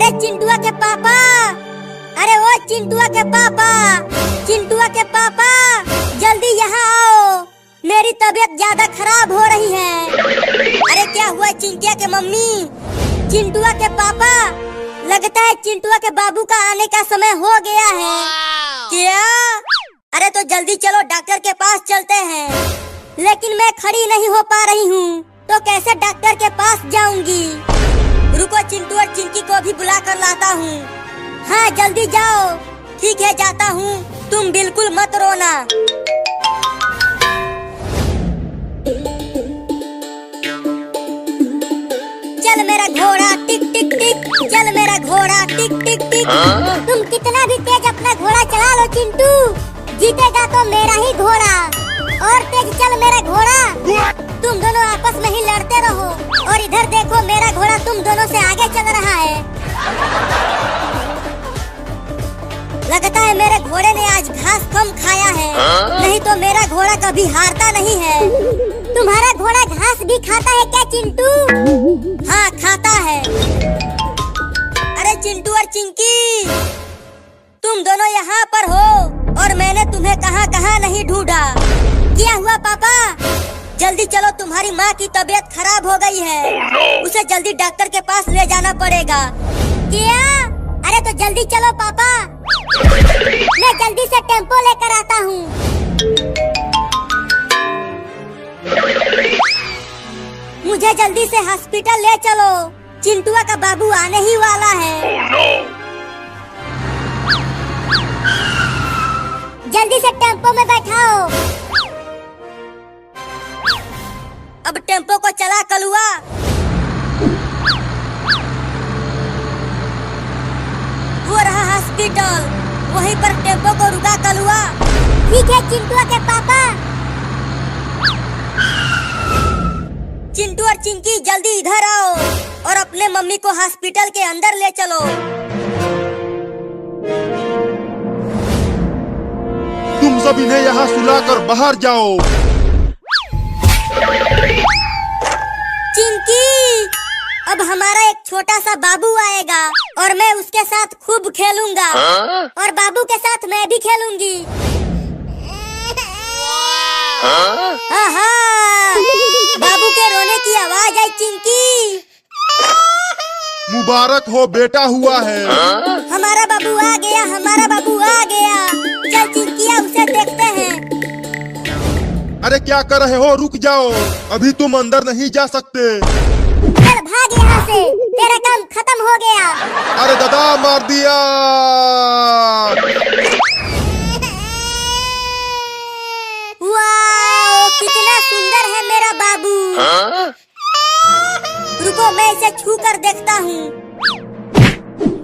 अरे चिंटुआ के पापा, अरे वो चिंटुआ के पापा, चिंटुआ के पापा जल्दी यहाँ आओ, मेरी तबीयत ज्यादा खराब हो रही है। अरे क्या हुआ चिंटिया के मम्मी? चिंटुआ के पापा, लगता है चिंटुआ के बाबू का आने का समय हो गया है। क्या? अरे तो जल्दी चलो डॉक्टर के पास चलते हैं। लेकिन मैं खड़ी नहीं हो पा रही हूँ, तो कैसे डॉक्टर के पास जाऊंगी? रुको चिंटू और चिंकी को भी बुला कर लाता हूँ। हाँ जल्दी जाओ। ठीक है जाता हूँ, तुम बिल्कुल मत रोना। चल मेरा घोड़ा टिक टिक टिक, चल मेरा घोड़ा टिक टिक टिक। तुम कितना भी तेज अपना घोड़ा चला लो चिंटू, जीतेगा तो मेरा ही घोड़ा। और तेज चल मेरा घोड़ा। तुम दोनों आपस में ही लड़ते रहो, और इधर देखो मेरा घोड़ा तुम दोनों से आगे चल रहा है। लगता है मेरे घोड़े ने आज घास कम खाया है, नहीं तो मेरा घोड़ा कभी हारता नहीं है। तुम्हारा घोड़ा घास भी खाता है क्या चिंटू? हाँ खाता है। अरे चिंटू और चिंकी, तुम दोनों यहाँ पर हो और मैंने तुम्हें कहाँ कहाँ नहीं ढूंढा। क्या हुआ पापा? जल्दी चलो, तुम्हारी माँ की तबीयत खराब हो गई है। उसे जल्दी डॉक्टर के पास ले जाना पड़ेगा। क्या? अरे तो जल्दी चलो पापा, मैं जल्दी से टेम्पो लेकर आता हूँ। मुझे जल्दी से हॉस्पिटल ले चलो, चिंटुआ का बाबू आने ही वाला है। जल्दी से टेम्पो में बैठाओ। अब टेम्पो को चला कलुआ। वो रहा हॉस्पिटल, वहीं पर टेम्पो को रुका कलुआ। ठीक है चिंटुआ के पापा। चिंटू और चिंकी जल्दी इधर आओ और अपने मम्मी को हॉस्पिटल के अंदर ले चलो। तुम सब इन्हें यहाँ सुलाकर बाहर जाओ। चिंकी, अब हमारा एक छोटा सा बाबू आएगा और मैं उसके साथ खूब खेलूंगा। और बाबू के साथ मैं भी खेलूंगी। आहा, बाबू के रोने की आवाज आई चिंकी। मुबारक हो, बेटा हुआ है। हमारा बाबू आ गया, हमारा बाबू आ गया। चल चिंकिया उसे देखते हैं। अरे क्या कर रहे हो? रुक जाओ, अभी तुम अंदर नहीं जा सकते। चल भाग यहाँ से, तेरा काम खत्म हो गया। अरे दादा मार दिया। वाह, कितना सुंदर है मेरा बाबू। रुको मैं इसे छू कर देखता हूँ।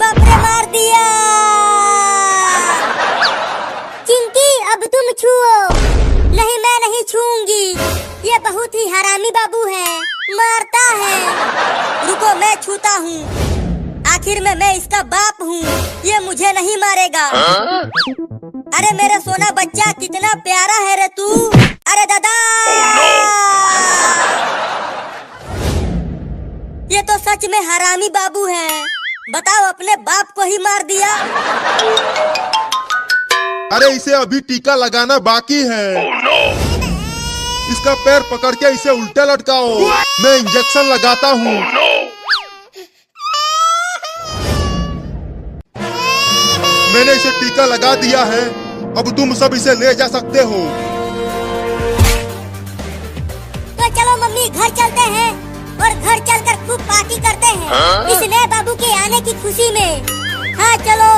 बाप रे मार दिया। चिंकी अब तुम छुओ। नहीं मैं नहीं छूऊंगी, ये बहुत ही हरामी बाबू है, मारता है। रुको मैं छूता हूँ, आखिर में मैं इसका बाप हूँ, ये मुझे नहीं मारेगा। अरे मेरा सोना बच्चा कितना प्यारा है रे तू। अरे दादा, ये तो सच में हरामी बाबू है। बताओ, अपने बाप को ही मार दिया। अरे इसे अभी टीका लगाना बाकी है। इसका पैर पकड़ के इसे उल्टा लटकाओ, मैं इंजेक्शन लगाता हूँ। मैंने इसे टीका लगा दिया है, अब तुम सब इसे ले जा सकते हो। तो चलो मम्मी घर चलते हैं और घर चलकर खूब पार्टी करते हैं इस नए बाबू के आने की खुशी में। हाँ चलो।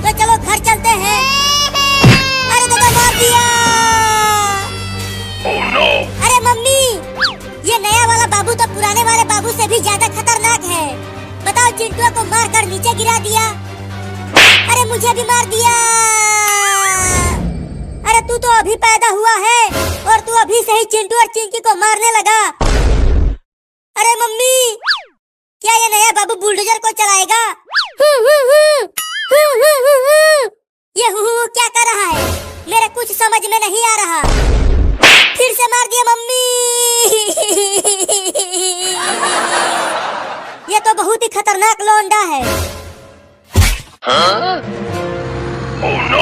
तो चलो घर चलते हैं। अरे दादा मार दिया। अरे मम्मी, ये नया वाला बाबू तो पुराने वाले बाबू से भी ज्यादा खतरनाक है। बताओ, चिंटुआ को मार कर नीचे गिरा दिया। अरे मुझे भी मार दिया। अरे तू तो अभी पैदा हुआ है और तू अभी से ही चिंटू और चिंकी को मारने लगा। अरे मम्मी, क्या ये नया बाबू बुलडोजर को चलाएगा? ये क्या कर रहा है? मेरे कुछ समझ में नहीं आ रहा। फिर से मार दिया मम्मी। ये तो बहुत ही खतरनाक लौंडा है। Oh no!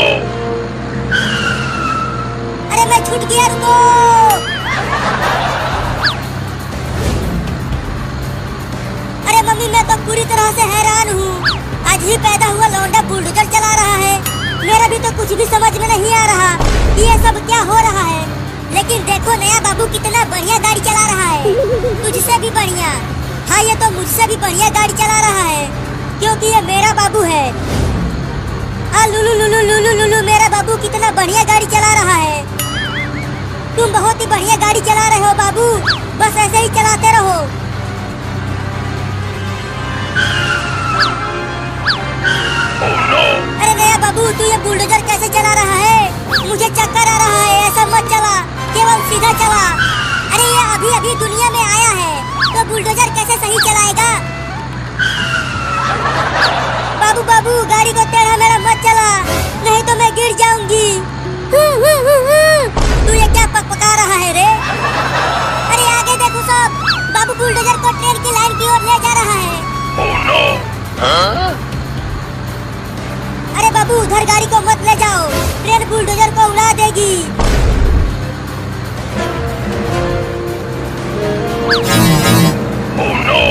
अरे मैं छूट गया, रुको। अरे मम्मी मैं तो पूरी तरह से हैरान हूँ। आज ही पैदा हुआ लौंडा बुलडोजर चला रहा है। मेरा भी तो कुछ भी समझ में नहीं आ रहा कि ये सब क्या हो रहा है। लेकिन देखो नया बाबू कितना बढ़िया गाड़ी चला रहा है, तुझसे भी बढ़िया। हाँ ये तो मुझसे भी बढ़िया गाड़ी चला रहा है, क्योंकि ये मेरा बाबू है। लुलु लुलु लुलु लुलु, मेरा बाबू कितना बढ़िया गाड़ी चला रहा है। तुम बहुत ही बढ़िया गाड़ी चला रहे हो बाबू, बस ऐसे ही चलाते रहो। Oh no! अरे नया बाबू तू ये बुलडोजर कैसे चला रहा है? मुझे चक्कर आ रहा है, ऐसा मत चला, केवल सीधा चला। अरे ये अभी अभी दुनिया में आया है, तो बुलडोजर कैसे सही चलाएगा? बाबू बाबू गाड़ी को टेढ़ा मेढ़ा मत चला, नहीं तो मैं गिर जाऊंगी। तू ये क्या पकपका रहा है रे? अरे आगे देखो सब, बाबू बुलडोजर को ट्रेन की लाइन की ओर ले जा रहा है। Oh no! अरे बाबू उधर गाड़ी को मत ले जाओ, ट्रेन बुलडोजर को उड़ा देगी। Oh no!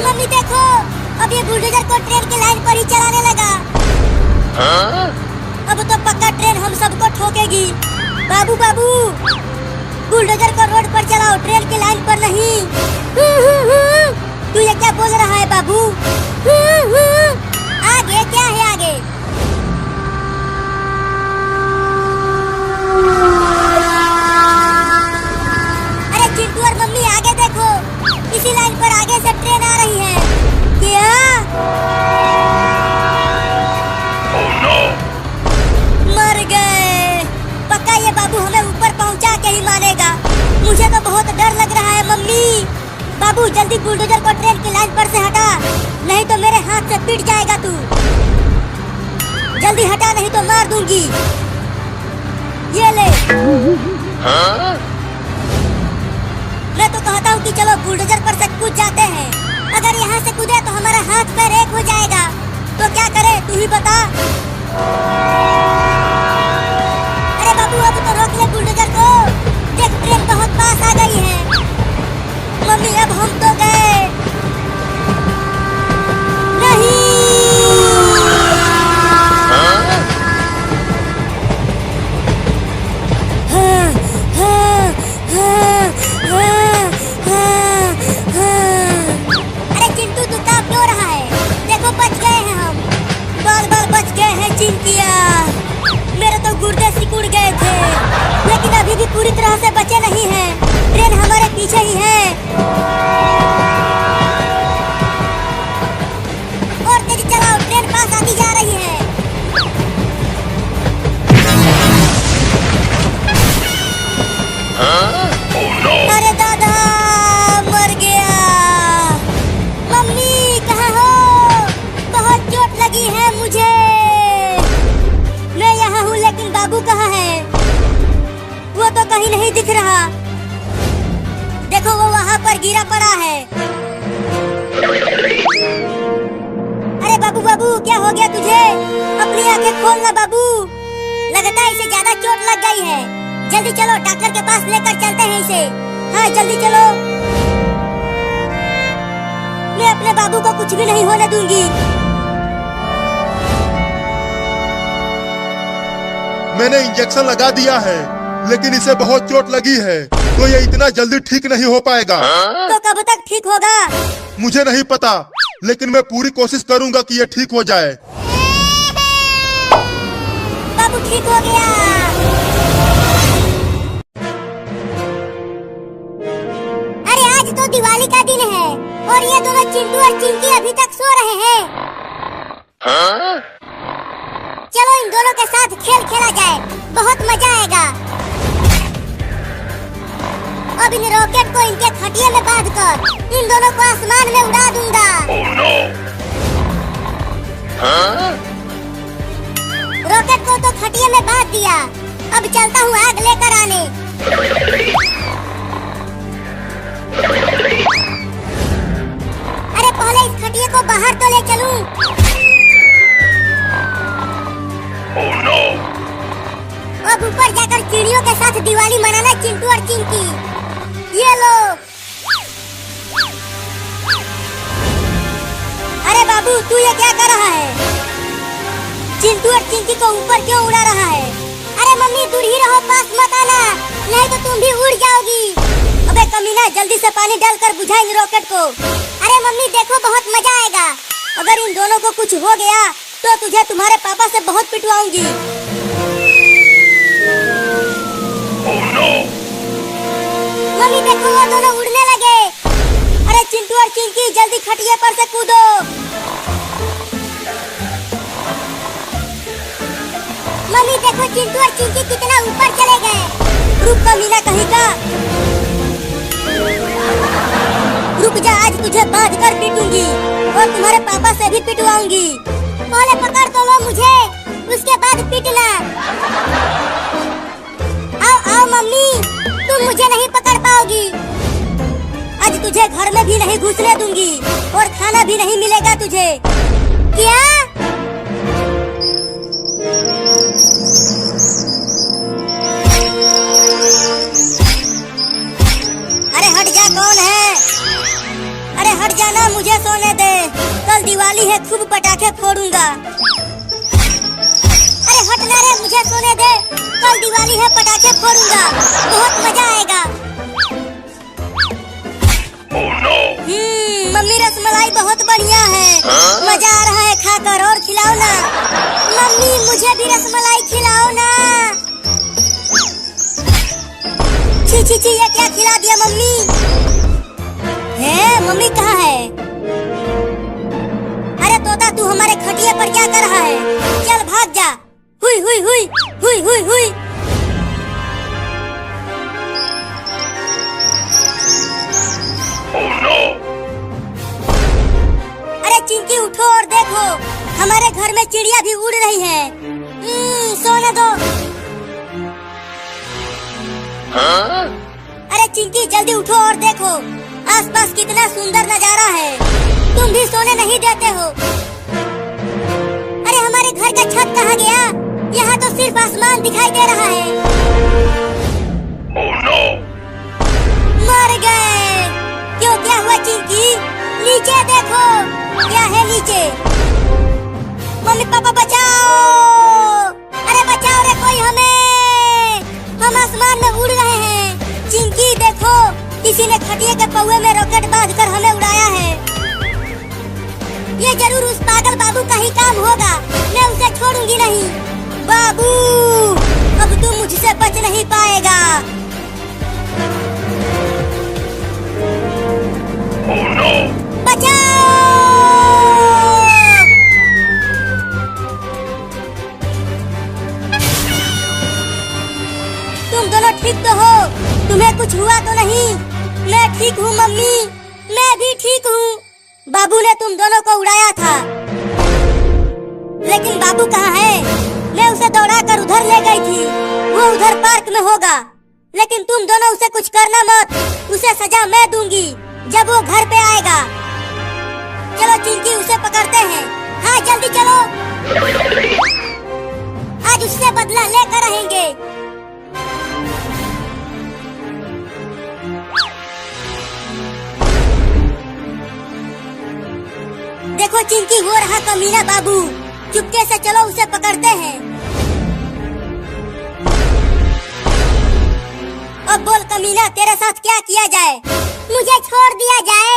मम्मी देखो, अब ये बुलडोजर को ट्रेन की लाइन पर ही चलाने लगा। अब तो पक्का ट्रेन हम सबको ठोकेगी। बाबू बाबू बुलडोजर को रोड पर चलाओ, ट्रेन की लाइन पर नहीं। तू ये क्या बोल रहा है बाबू? आगे क्या है आगे? अरे चिंटू और मम्मी आगे देखो, इसी लाइन पर आगे से ट्रेन आ रही है। क्या? Oh no! मर गए। पक्का ये बाबू हमें ऊपर पहुंचा के ही मानेगा। मुझे तो बहुत डर लग रहा है मम्मी। बाबू जल्दी बुलडोजर को ट्रेन की लाइन पर से हटा, नहीं तो मेरे हाथ से पिट जाएगा तू। जल्दी हटा नहीं तो मार दूंगी। ये ले। मैं तो कहता हूँ कि चलो बुलडोजर पर से कूद जाते हैं। अगर यहाँ से कूदे तो हमारा हाथ पैर एक हो जाएगा। तो क्या करे तू ही बता। अरे बाबू अब तो रोक ले बुलडोजर को, देख ट्रेन बहुत पास आ गई है। मम्मी अब हम तो गए। नहीं। अरे चिंटू तू कहाँ क्यों रहा है? देखो बच गए हैं हम, बाल बाल बच गए हैं चिंकिया। मेरे तो गुर्दे सिकुड़ गए थे, लेकिन अभी भी पूरी तरह से बचे नहीं हैं। ट्रेन हमारे पीछे ही है। और तेजी चलाओ, ट्रेन पास आती जा रही है। Oh no! अरे दादा मर गया। मम्मी कहाँ हो? बहुत चोट लगी है मुझे। मैं यहाँ हूँ लेकिन बाबू कहाँ है? वो तो कहीं नहीं दिख रहा। देखो वो वहाँ पर गिरा पड़ा है। अरे बाबू बाबू क्या हो गया तुझे? अपनी आंखें खोलना बाबू, लगता है इसे ज्यादा चोट लग गई है। जल्दी चलो डॉक्टर के पास लेकर चलते हैं इसे। हाँ जल्दी चलो। मैं अपने बाबू को कुछ भी नहीं होने दूंगी। मैंने इंजेक्शन लगा दिया है, लेकिन इसे बहुत चोट लगी है, तो ये इतना जल्दी ठीक नहीं हो पाएगा। तो कब तक ठीक होगा? मुझे नहीं पता, लेकिन मैं पूरी कोशिश करूंगा कि ये ठीक हो जाए। बाबू ठीक हो गया। अरे आज तो दिवाली का दिन है और ये दोनों चिंटू और चिंकी अभी तक सो रहे हैं। चलो इन दोनों के साथ खेल खेला जाए, बहुत मजा आएगा। अब इन रॉकेट को इनके खटिया में बांधकर इन दोनों को आसमान में उड़ा दूंगा। Oh no! रॉकेट को तो खटिया में बांध दिया, अब चलता हूँ आग लेकर आने। अरे पहले इस खटिया को बाहर तो ले चलूं। Oh no! अब ऊपर जाकर चिड़ियों के साथ दिवाली मनाना चिंटू और चिंकी। ये लो। अरे बाबू तू ये क्या कर रहा है? चिंटू और चिंकी को ऊपर क्यों उड़ा रहा है? अरे मम्मी दूर ही रहो, पास मत आना, नहीं तो तुम भी उड़ जाओगी। अबे कमीना जल्दी से पानी डालकर बुझा इन रॉकेट को। अरे मम्मी देखो बहुत मजा आएगा। अगर इन दोनों को कुछ हो गया तो तुझे तुम्हारे पापा से बहुत पिटवाऊंगी। Oh no! मम्मी देखो वो दोनों उड़ने लगे। अरे चिंटू और चिंकी जल्दी खटिया पर से कूदो। मम्मी देखो चिंटू और चिंकी कितना ऊपर चले गए। रुक कमीना कहीं का, रुक जा, आज तुझे बांध कर पीटूंगी और तुम्हारे पापा से भी पिटवाऊंगी। पहले पकड़ तो लो मुझे, उसके बाद पीटना। आओ आओ मम्मी, तुम मुझे नहीं पकड़ पाओगी। आज तुझे घर में भी नहीं घुसने दूंगी और खाना भी नहीं मिलेगा तुझे। क्या? अरे हट जा, कौन है? अरे हट जाना, मुझे सोने दे, कल दिवाली है, खूब पटाखे फोड़ूंगा। अरे हटना रे, मुझे सोने दे, कल दिवाली है, पटाखे फोड़ूंगा, बहुत मजा आएगा। Oh no! मम्मी रसमलाई बहुत बढ़िया है, मजा आ रहा है खाकर, और खिलाओ ना। मम्मी मुझे भी रसमलाई खिलाओ ना। छी छी छी, ये क्या खिला दिया मम्मी? है मम्मी कहाँ है? अरे तोता तू हमारे खटिया पर क्या कर रहा है? चल भाग जा। हुई हुई हुई हुई हुई हुई। Oh no! अरे चिंकी उठो और देखो, हमारे घर में चिड़िया भी उड़ रही है। सोने दो। Huh? अरे चिंकी जल्दी उठो और देखो, आसपास कितना सुंदर नजारा है, तुम भी सोने नहीं देते हो। अरे हमारे घर का छत कहाँ गया? यहाँ तो सिर्फ आसमान दिखाई दे रहा है। Oh no! मर गए। क्यों, क्या हुआ चिंकी? नीचे देखो, क्या है नीचे? मम्मी पापा बचाओ, अरे बचाओ रे कोई हमें, हम आसमान में उड़ रहे हैं। चिंकी देखो, किसी ने खटिया के पौवे में रॉकेट बांधकर हमें उड़ाया है। ये जरूर उस पागल बाबू का ही काम होगा, मैं उसे छोड़ूंगी नहीं। बाबू अब तू मुझसे बच नहीं पाएगा। Oh no! बचाओ! तुम दोनों ठीक तो हो? तुम्हें कुछ हुआ तो नहीं? मैं ठीक हूँ मम्मी, मैं भी ठीक हूँ। बाबू ने तुम दोनों को उड़ाया था, लेकिन बाबू कहाँ है? मैं उसे दौड़ा कर उधर ले गई थी, वो उधर पार्क में होगा। लेकिन तुम दोनों उसे कुछ करना मत, उसे सजा मैं दूंगी जब वो घर पे आएगा। चलो चिंकी उसे पकड़ते हैं। हाँ जल्दी चलो, आज उससे बदला लेकर रहेंगे। देखो चिंकी, वो रहा कमीना बाबू, चुपके से चलो उसे पकड़ते हैं। अब बोल कमीना, तेरे साथ क्या किया जाए? मुझे छोड़ दिया जाए।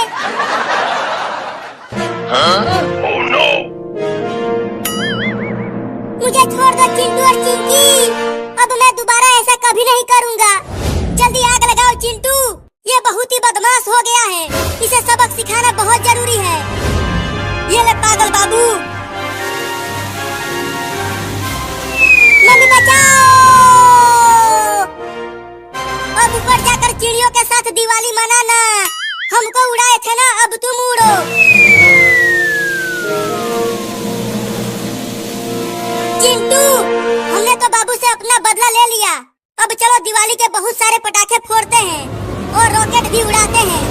Huh? Oh no! मुझे छोड़ दो चिंटू और चिंकी, अब मैं दोबारा ऐसा कभी नहीं करूँगा। जल्दी आग लगाओ चिंटू, ये बहुत ही बदमाश हो गया है, इसे सबक सिखाना बहुत जरूरी है। ये ले पागल बाबू। मम्मी बचाओ! अब ऊपर जाकर चिड़ियों के साथ दिवाली मनाना। हमको उड़ाए थे ना, अब तुम उड़ो। चिंटू, हमने तो बाबू से अपना बदला ले लिया। अब चलो दिवाली के बहुत सारे पटाखे फोड़ते हैं और रॉकेट भी उड़ाते हैं।